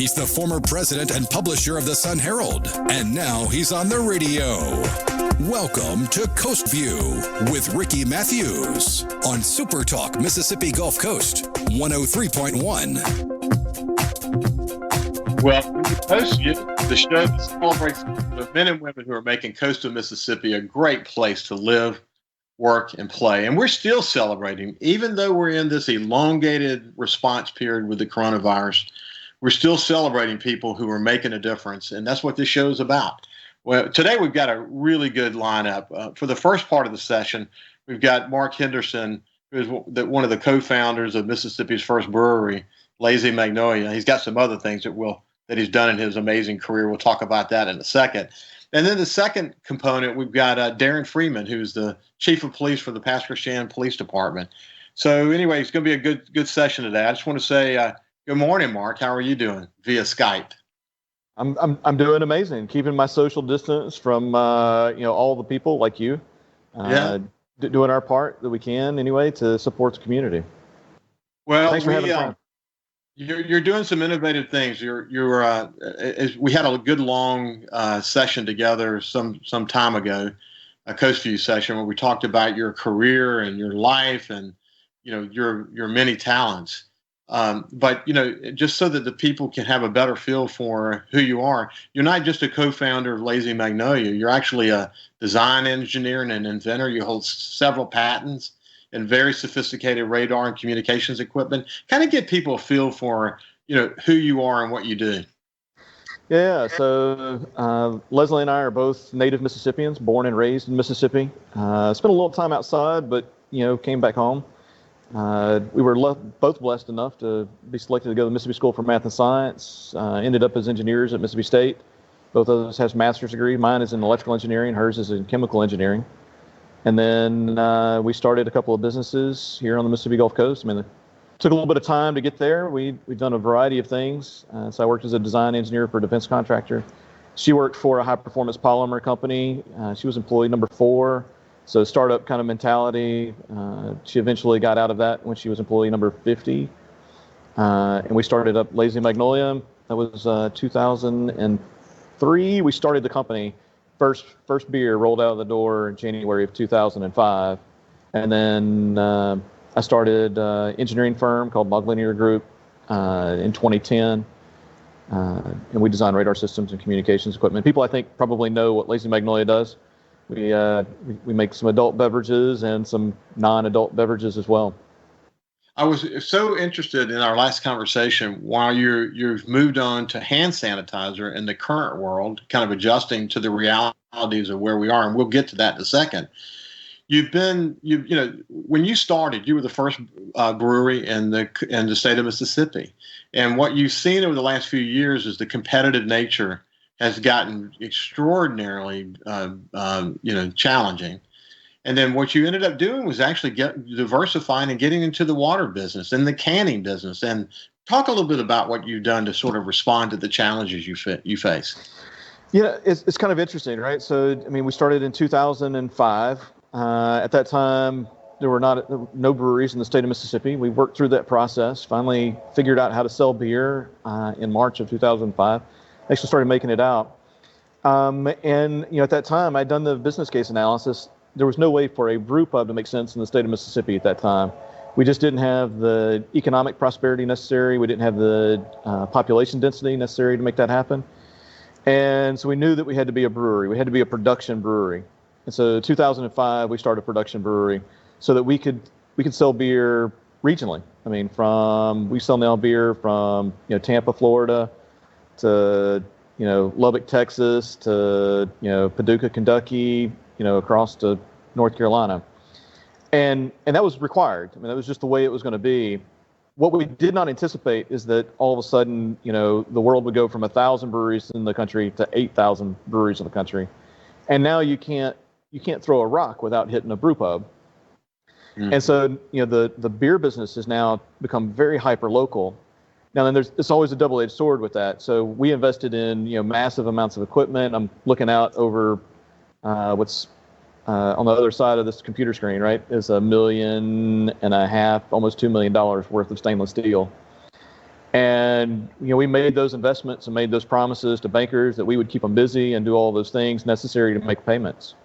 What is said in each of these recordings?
He's the former president and publisher of the Sun Herald, and now he's on the radio. Welcome to Coast Vue with Ricky Mathews on SuperTalk Mississippi Gulf Coast 103.1. Welcome to Coast Vue, the show that celebrates the men and women who are making coastal Mississippi a great place to live, work, and play. And we're still celebrating, even though we're in this elongated response period with the coronavirus, we're still celebrating people who are making a difference. And that's what this show is about. Well, today we've got a really good lineup. For the first part of the session, we've got Mark Henderson, who is one of the co-founders of Mississippi's first brewery, Lazy Magnolia. He's got some other things that he's done in his amazing career. We'll talk about that in a second. And then the second component, we've got Darren Freeman, who's the chief of police for the Pasquo-Shan Police Department. So anyway, it's going to be a good session today. I just want to say good morning, Mark. How are you doing via Skype? I'm doing amazing. Keeping my social distance from all the people like you. Doing our part that we can anyway to support the community. Well, thanks for having fun. You're doing some innovative things. We had a good long session together some time ago, a Coast Vue session where we talked about your career and your life and your many talents. But just so that the people can have a better feel for who you are, you're not just a co-founder of Lazy Magnolia. You're actually a design engineer and an inventor. You hold several patents and very sophisticated radar and communications equipment. Kind of get people a feel for, who you are and what you do. Yeah, so Leslie and I are both native Mississippians, born and raised in Mississippi. Spent a little time outside, but, came back home. We were both blessed enough to be selected to go to the Mississippi School for Math and Science. Ended up as engineers at Mississippi State. Both of us have master's degrees. Mine is in electrical engineering. Hers is in chemical engineering. And then we started a couple of businesses here on the Mississippi Gulf Coast. It took a little bit of time to get there. We've done a variety of things. So I worked as a design engineer for a defense contractor. She worked for a high-performance polymer company. She was employee number 4. So startup kind of mentality. She eventually got out of that when she was employee number 50. And we started up Lazy Magnolia. That was 2003. We started the company. First beer rolled out of the door in January of 2005. And then I started an engineering firm called Linear Group in 2010. And we design radar systems and communications equipment. People, I think, probably know what Lazy Magnolia does. We make some adult beverages and some non-adult beverages as well. I was so interested in our last conversation while you've moved on to hand sanitizer in the current world, kind of adjusting to the realities of where we are, and we'll get to that in a second. When you started, you were the first brewery in the state of Mississippi, and what you've seen over the last few years is the competitive nature has gotten extraordinarily, challenging. And then what you ended up doing was actually diversifying and getting into the water business and the canning business. And talk a little bit about what you've done to sort of respond to the challenges you face. Yeah, it's kind of interesting, right? So, we started in 2005. At that time, there were no breweries in the state of Mississippi. We worked through that process, finally figured out how to sell beer in March of 2005. Actually started making it out. At that time, I'd done the business case analysis. There was no way for a brew pub to make sense in the state of Mississippi at that time. We just didn't have the economic prosperity necessary. We didn't have the population density necessary to make that happen. And so we knew that we had to be a brewery. We had to be a production brewery. And so 2005, we started a production brewery so that we could sell beer regionally. We sell now beer from Tampa, Florida, to Lubbock, Texas, to Paducah, Kentucky, across to North Carolina, and that was required. That was just the way it was going to be. What we did not anticipate is that all of a sudden, the world would go from 1,000 breweries in the country to 8,000 breweries in the country, and now you can't throw a rock without hitting a brew pub. And so the beer business has now become very hyper local. Now, then it's always a double-edged sword with that. So we invested in massive amounts of equipment. I'm looking out over what's on the other side of this computer screen, right, is $1.5 million, almost $2 million worth of stainless steel. And we made those investments and made those promises to bankers that we would keep them busy and do all those things necessary to make payments.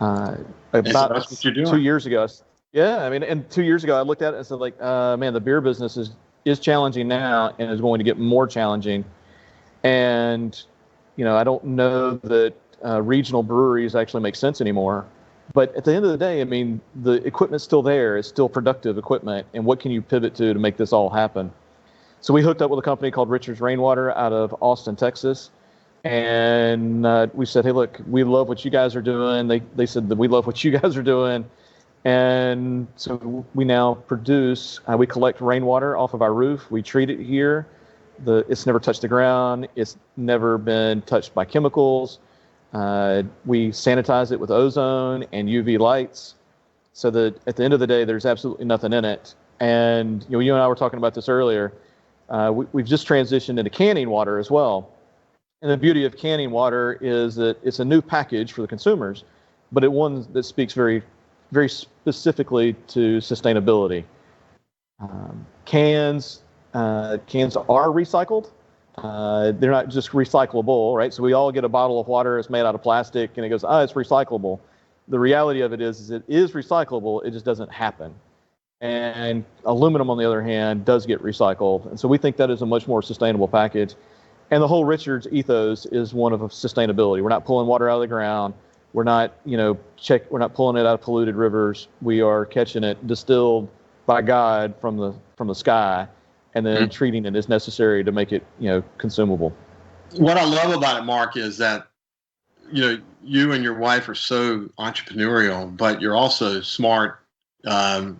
So About that's what you're doing. 2 years ago, yeah, I mean, and 2 years ago, I looked at it and said, like, man, the beer business is challenging now and is going to get more challenging. And I don't know that regional breweries actually make sense anymore. But at the end of the day, I mean, the equipment's still there. It's still productive equipment. And what can you pivot to make this all happen? So we hooked up with a company called Richard's Rainwater out of Austin, Texas. And we said, hey, look, we love what you guys are doing. They said that we love what you guys are doing. And so we now produce, we collect rainwater off of our roof. We treat it here. It's never touched the ground. It's never been touched by chemicals. We sanitize it with ozone and UV lights so that at the end of the day, there's absolutely nothing in it. And you and I were talking about this earlier. We've just transitioned into canning water as well. And the beauty of canning water is that it's a new package for the consumers, but it's one that speaks very, very specifically to sustainability. Cans are recycled. They're not just recyclable, right? So we all get a bottle of water that's made out of plastic and it goes, it's recyclable. The reality of it is it is recyclable. It just doesn't happen. And aluminum, on the other hand, does get recycled. And so we think that is a much more sustainable package. And the whole Richards ethos is one of sustainability. We're not pulling water out of the ground. We're not, we're not pulling it out of polluted rivers. We are catching it distilled by God from the sky, and then treating it as necessary to make it, consumable. What I love about it, Mark, is that, you and your wife are so entrepreneurial, but you're also smart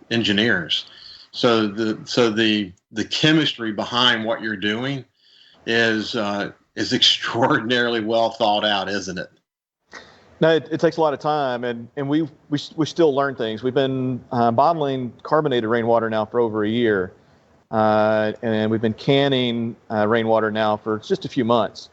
engineers. So the chemistry behind what you're doing is extraordinarily well thought out, isn't it? No, it takes a lot of time, and we still learn things. We've been bottling carbonated rainwater now for over a year, and we've been canning rainwater now for just a few months.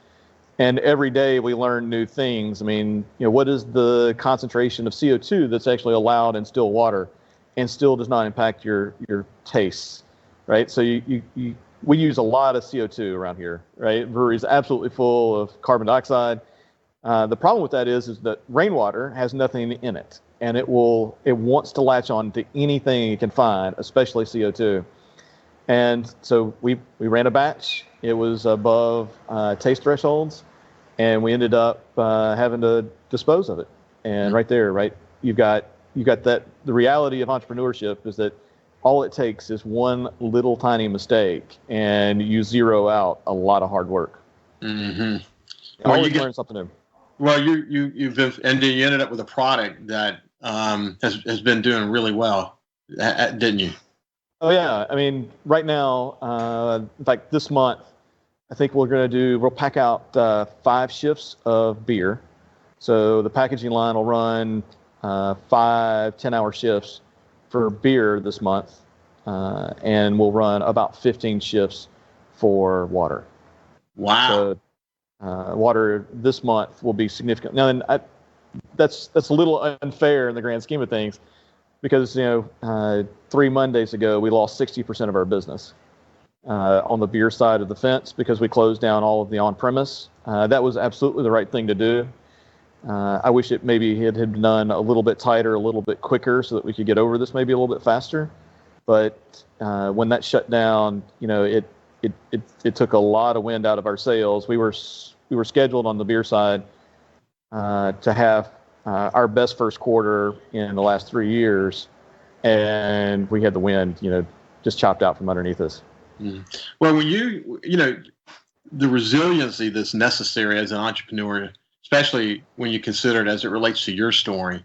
And every day we learn new things. I mean, what is the concentration of CO2 that's actually allowed in still water, and still does not impact your tastes, right? So we use a lot of CO2 around here, right? Breweries absolutely full of carbon dioxide. The problem with that is that rainwater has nothing in it, and it wants to latch on to anything it can find, especially CO2. And so we ran a batch. It was above taste thresholds, and we ended up having to dispose of it. And right there, right, you've got that. The reality of entrepreneurship is that all it takes is one little tiny mistake, and you zero out a lot of hard work. Mm-hmm. Always learn something new. Well, you've been, and then you ended up with a product that has been doing really well, didn't you? Oh yeah, I mean, right now, in fact, this month, I think we'll pack out 5 shifts of beer. So the packaging line will run 5 10-hour shifts for beer this month, and we'll run about 15 shifts for water. Wow. So, water this month will be significant. Now, and that's a little unfair in the grand scheme of things, because 3 Mondays ago we lost 60% of our business on the beer side of the fence because we closed down all of the on-premise. That was absolutely the right thing to do. I wish it had been done a little bit tighter, a little bit quicker, so that we could get over this maybe a little bit faster. But when that shut down, it took a lot of wind out of our sails. We were scheduled on the beer side to have our best first quarter in the last 3 years, and we had the wind, just chopped out from underneath us. Mm. Well, when the resiliency that's necessary as an entrepreneur, especially when you consider it as it relates to your story,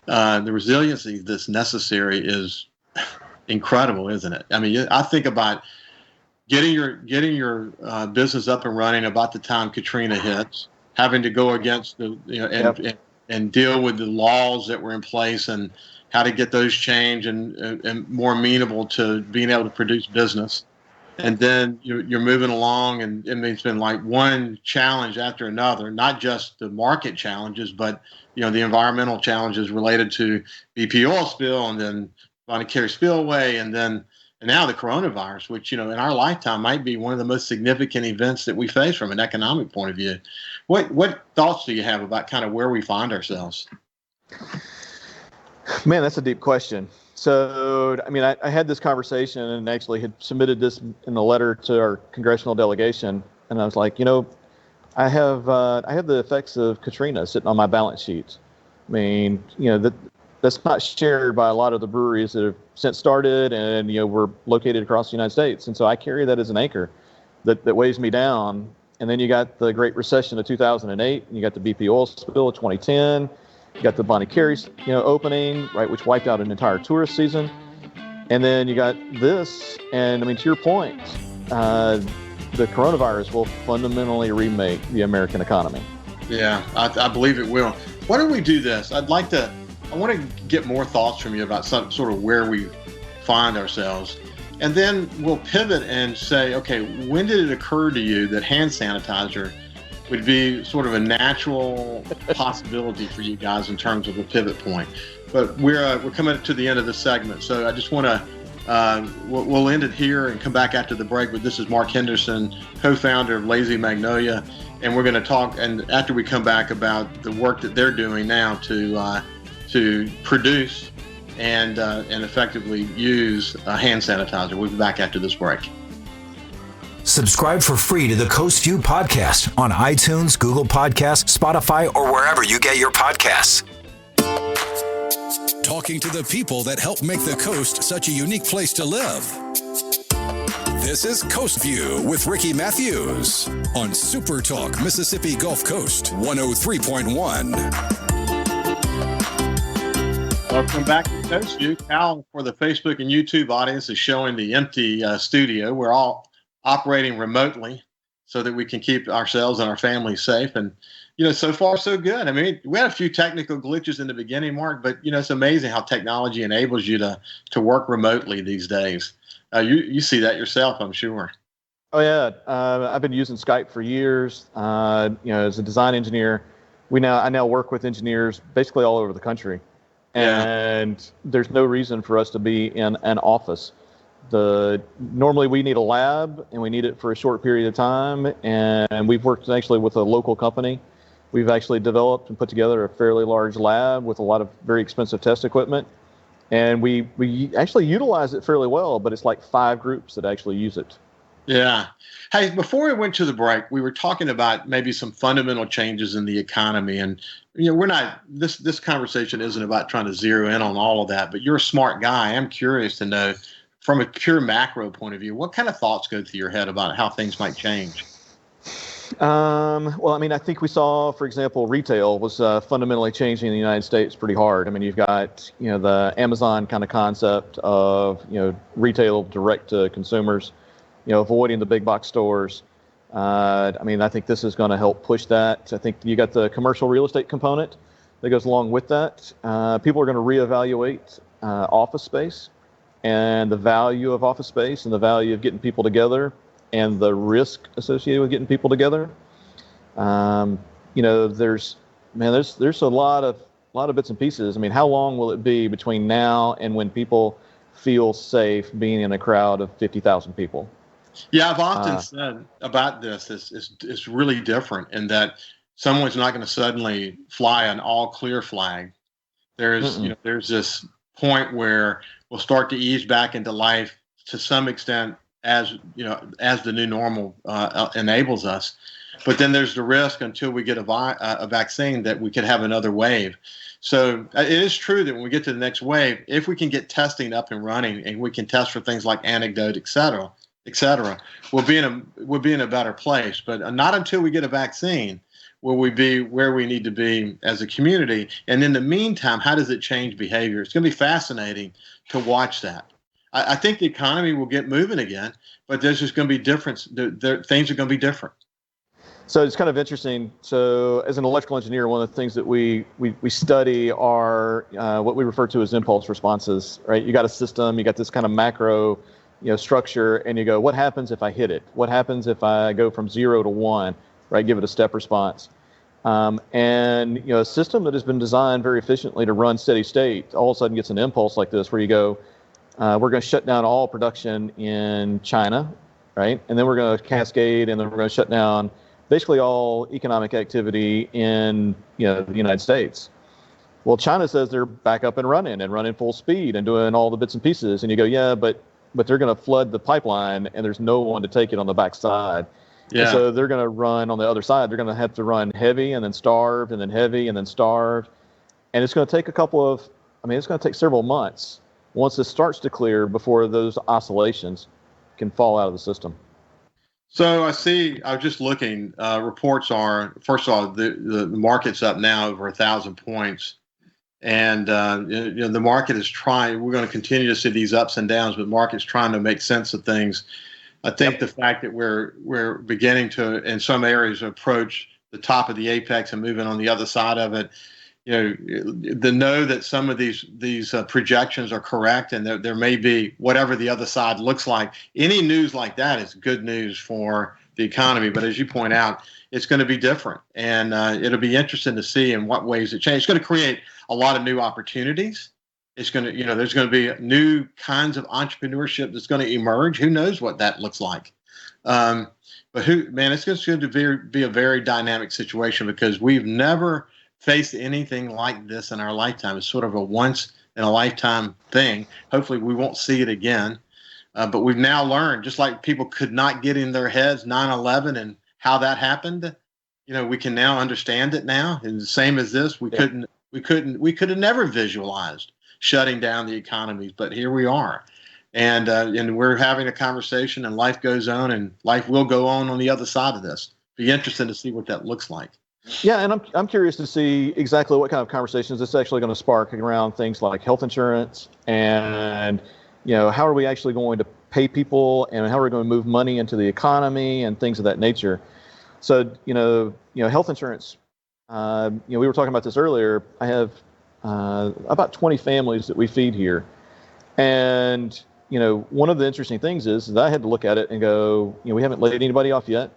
the resiliency that's necessary is incredible, isn't it? I mean, I think about getting your business up and running about the time Katrina hits, having to go against and deal with the laws that were in place and how to get those changed and more amenable to being able to produce business. And then you're moving along, and it's been like one challenge after another, not just the market challenges, but the environmental challenges related to BP oil spill, and then Bonnie Carey spillway, and then and now the coronavirus, which, in our lifetime might be one of the most significant events that we face from an economic point of view. What thoughts do you have about kind of where we find ourselves? Man, that's a deep question. So, I mean, I had this conversation and actually had submitted this in a letter to our congressional delegation. And I was like, I have the effects of Katrina sitting on my balance sheet. I mean, that's not shared by a lot of the breweries that have since started and, we're located across the United States. And so I carry that as an anchor that weighs me down. And then you got the Great Recession of 2008, and you got the BP oil spill of 2010. You got the Bonnie Carey's, opening, right, which wiped out an entire tourist season. And then you got this, and I mean, to your point, the coronavirus will fundamentally remake the American economy. Yeah, I believe it will. Why don't we do this? I want to get more thoughts from you about some sort of where we find ourselves. And then we'll pivot and say, okay, when did it occur to you that hand sanitizer would be sort of a natural possibility for you guys in terms of a pivot point? But we're coming to the end of this segment, so I just want to we'll end it here and come back after the break. But this is Mark Henderson, co-founder of Lazy Magnolia, and we're going to talk. And after we come back, about the work that they're doing now to produce and effectively use hand sanitizer. We'll be back after this break. Subscribe for free to the Coast Vue podcast on iTunes, Google Podcasts, Spotify, or wherever you get your podcasts. Talking to the people that help make the coast such a unique place to live. This is Coast Vue with Ricky Mathews on SuperTalk Mississippi Gulf Coast 103.1. Welcome back to Coast Vue. Cal, for the Facebook and YouTube audience, is showing the empty studio. We're all operating remotely so that we can keep ourselves and our families safe. And, so far so good. I mean, we had a few technical glitches in the beginning, Mark, but, it's amazing how technology enables you to work remotely these days. You see that yourself, I'm sure. Oh, yeah. I've been using Skype for years. As a design engineer, I now work with engineers basically all over the country. And there's no reason for us to be in an office. Normally we need a lab, and we need it for a short period of time. And we've worked actually with a local company. We've actually developed and put together a fairly large lab with a lot of very expensive test equipment. And we actually utilize it fairly well, but it's like 5 groups that actually use it. Yeah. Hey, before we went to the break, we were talking about maybe some fundamental changes in the economy. And, we're not, this conversation isn't about trying to zero in on all of that, but you're a smart guy. I'm curious to know, from a pure macro point of view, what kind of thoughts go through your head about how things might change? Well, I mean, I think we saw, for example, retail was fundamentally changing in the United States pretty hard. I mean, you've got, the Amazon kind of concept of, retail direct to consumers, avoiding the big box stores. I think this is going to help push that. I think you got the commercial real estate component that goes along with that. People are going to reevaluate office space and the value of office space and the value of getting people together and the risk associated with getting people together. There's a lot of bits and pieces. I mean, how long will it be between now and when people feel safe being in a crowd of 50,000 people? Yeah, I've often said about this, it's really different in that someone's not going to suddenly fly an all clear flag. There's this point where we'll start to ease back into life to some extent as the new normal enables us. But then there's the risk until we get a vaccine that we could have another wave. So it is true that when we get to the next wave, if we can get testing up and running and we can test for things like anecdote, et cetera, we'll be in a better place. But not until we get a vaccine will we be where we need to be as a community. And in the meantime, how does it change behavior? It's going to be fascinating to watch that. I think the economy will get moving again, but there's just going to be difference. Things are going to be different. So it's kind of interesting. So as an electrical engineer, one of the things that we study are what we refer to as impulse responses, right? You got a system, you got this kind of macro, structure, and you go, what happens if I hit it? What happens if I go from 0 to 1, right? Give it a step response. And a system that has been designed very efficiently to run steady state all of a sudden gets an impulse like this where you go, We're going to shut down all production in China, right? And then we're going to cascade, and then we're going to shut down basically all economic activity in the United States. Well, China says they're back up and running full speed and doing all the bits and pieces. And you go, yeah, but they're going to flood the pipeline, and there's no one to take it on the backside. Yeah. And so they're going to run on the other side. They're going to have to run heavy and then starved and then heavy and then starved. And it's going to take it's going to take several months once this starts to clear before those oscillations can fall out of the system. So I was just looking, reports are, first of all, the market's up now over 1,000 points. And, the market is trying, we're going to continue to see these ups and downs, but the market's trying to make sense of things. I think the fact that we're beginning to, in some areas, approach the top of the apex and moving on the other side of it, know that some of these projections are correct, and there may be whatever the other side looks like. Any news like that is good news for the economy. But as you point out, it's going to be different, and it'll be interesting to see in what ways it changes. It's going to create a lot of new opportunities. It's going to, there's going to be new kinds of entrepreneurship that's going to emerge. Who knows what that looks like? But it's just going to be a very dynamic situation, because we've never faced anything like this in our lifetime. It's sort of a once in a lifetime thing. Hopefully we won't see it again. But we've now learned, just like people could not get in their heads 9/11 and how that happened, we can now understand it now. And the same as this, we could have never visualized shutting down the economies, but here we are. And we're having a conversation, and life goes on, and life will go on the other side of this. Be interesting to see what that looks like. Yeah, and I'm curious to see exactly what kind of conversations it's actually going to spark around things like health insurance, and how are we actually going to pay people, and how are we going to move money into the economy and things of that nature. So health insurance. We were talking about this earlier. I have about 20 families that we feed here, and one of the interesting things is that I had to look at it and go, we haven't laid anybody off yet,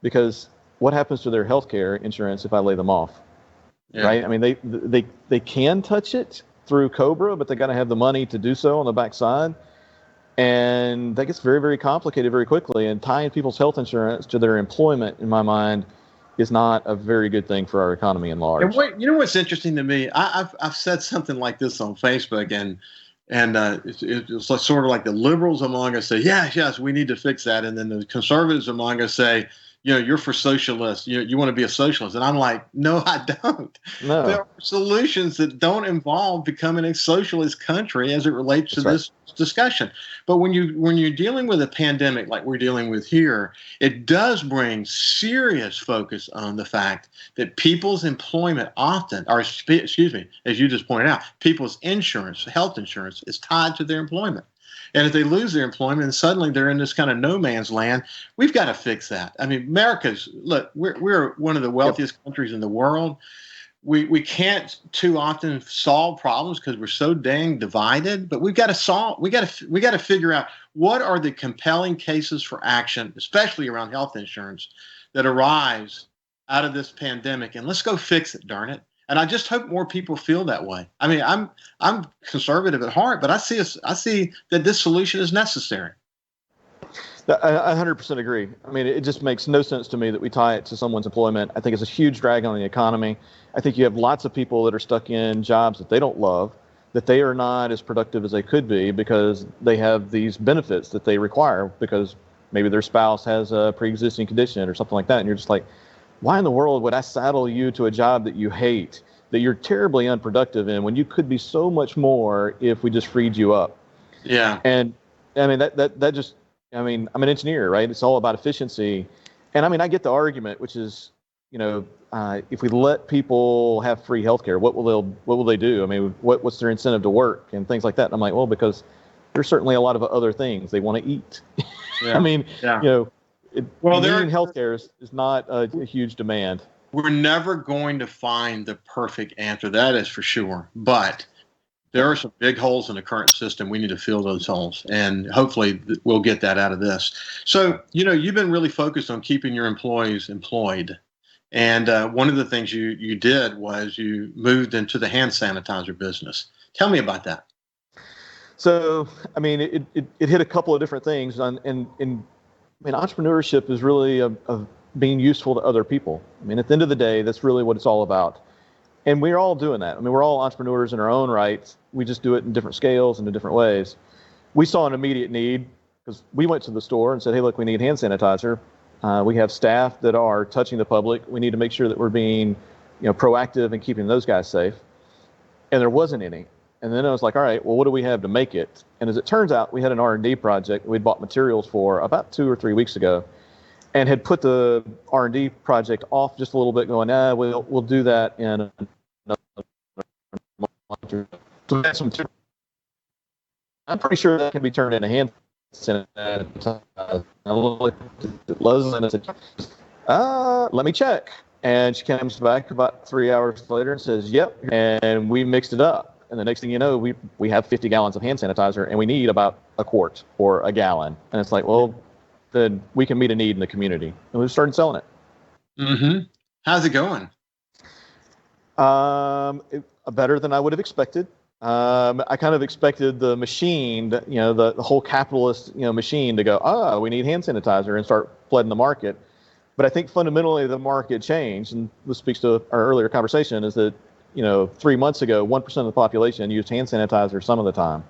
because what happens to their health care insurance if I lay them off? Yeah. Right? I mean, they can touch it through COBRA, but they got to have the money to do so on the backside. And that gets very, very complicated very quickly. And tying people's health insurance to their employment, in my mind, is not a very good thing for our economy in large. And what's interesting to me? I've said something like this on Facebook, and it's sort of like the liberals among us say, yes, we need to fix that, and then the conservatives among us say, you're for socialists. You want to be a socialist. And I'm like, no, I don't. No. There are solutions that don't involve becoming a socialist country as it relates to this discussion. But when you're dealing with a pandemic like we're dealing with here, it does bring serious focus on the fact that people's employment as you just pointed out, people's insurance, health insurance, is tied to their employment. And if they lose their employment and suddenly they're in this kind of no man's land, we've got to fix that. I mean, we're one of the wealthiest countries in the world. We can't too often solve problems because we're so dang divided. But we got to figure out what are the compelling cases for action, especially around health insurance, that arise out of this pandemic, and let's go fix it. Darn it. And I just hope more people feel that way. I mean, I'm conservative at heart, but I see that this solution is necessary. I 100% agree. I mean, it just makes no sense to me that we tie it to someone's employment. I think it's a huge drag on the economy. I think you have lots of people that are stuck in jobs that they don't love, that they are not as productive as they could be because they have these benefits that they require because maybe their spouse has a pre-existing condition or something like that. And you're just like, why in the world would I saddle you to a job that you hate, that you're terribly unproductive in, when you could be so much more if we just freed you up? Yeah. And I mean, that just, I mean, I'm an engineer, right? It's all about efficiency. And I mean, I get the argument, which is, if we let people have free healthcare, what will they do? I mean, what's their incentive to work and things like that? And I'm like, well, because there's certainly a lot of other things they want to eat. Yeah. I mean, yeah. Needing healthcare is not a huge demand. We're never going to find the perfect answer, that is for sure. But there are some big holes in the current system. We need to fill those holes, and hopefully we'll get that out of this. So, you've been really focused on keeping your employees employed. And one of the things you did was you moved into the hand sanitizer business. Tell me about that. So, I mean, it hit a couple of different things, and I mean, entrepreneurship is really of being useful to other people. I mean, at the end of the day, that's really what it's all about. And we're all doing that. I mean, we're all entrepreneurs in our own rights. We just do it in different scales and in different ways. We saw an immediate need because we went to the store and said, hey, look, we need hand sanitizer. We have staff that are touching the public. We need to make sure that we're being, proactive and keeping those guys safe. And there wasn't any. And then I was like, all right, well, what do we have to make it? And as it turns out, we had an R&D project we'd bought materials for about 2 or 3 weeks ago, and had put the R&D project off just a little bit, going, we'll do that in another month. So we had some. I'm pretty sure that can be turned into hand sanitizer. I looked at Leslie and I said, let me check. And she comes back about 3 hours later and says, yep. And we mixed it up. And the next thing you know, we have 50 gallons of hand sanitizer, and we need about a quart or a gallon. And it's like, well, then we can meet a need in the community. And we started selling it. Mm-hmm. How's it going? Better than I would have expected. I kind of expected the machine, the whole capitalist, machine to go, we need hand sanitizer and start flooding the market. But I think fundamentally the market changed, and this speaks to our earlier conversation, is that 3 months ago, 1% of the population used hand sanitizer some of the time.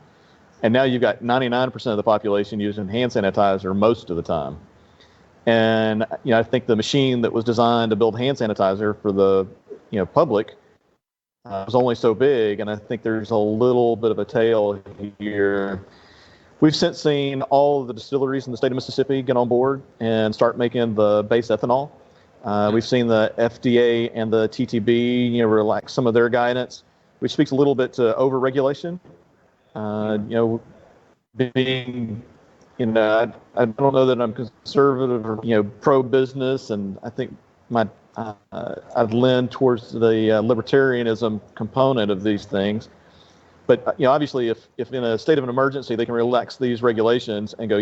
And now you've got 99% of the population using hand sanitizer most of the time. And, I think the machine that was designed to build hand sanitizer for the, public was only so big. And I think there's a little bit of a tail here. We've since seen all of the distilleries in the state of Mississippi get on board and start making the base ethanol. We've seen the FDA and the TTB, relax some of their guidance, which speaks a little bit to overregulation. Being, I don't know that I'm conservative or, pro-business, and I think I'd lean towards the libertarianism component of these things. But, obviously, if in a state of an emergency they can relax these regulations and go,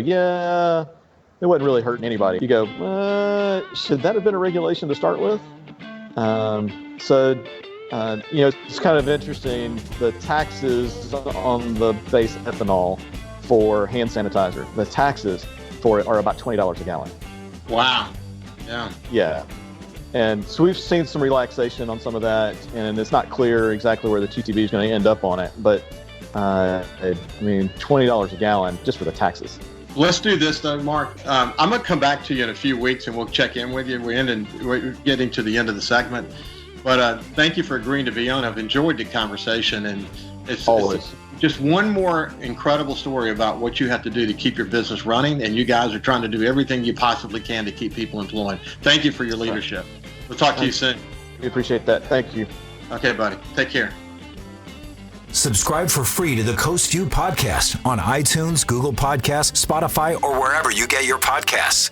it wasn't really hurting anybody. You go, should that have been a regulation to start with? It's kind of interesting. The taxes on the base ethanol for hand sanitizer, the taxes for it are about $20 a gallon. Wow. Yeah. Yeah. And so we've seen some relaxation on some of that, and it's not clear exactly where the TTB is going to end up on it. But, $20 a gallon just for the taxes. Let's do this, though, Mark. I'm going to come back to you in a few weeks, and we'll check in with you. We're getting to the end of the segment. But thank you for agreeing to be on. I've enjoyed the conversation. And it's just one more incredible story about what you have to do to keep your business running. And you guys are trying to do everything you possibly can to keep people employed. Thank you for your leadership. We'll talk to you soon. We appreciate that. Thank you. Okay, buddy. Take care. Subscribe for free to the Coast Vue podcast on iTunes, Google Podcasts, Spotify, or wherever you get your podcasts.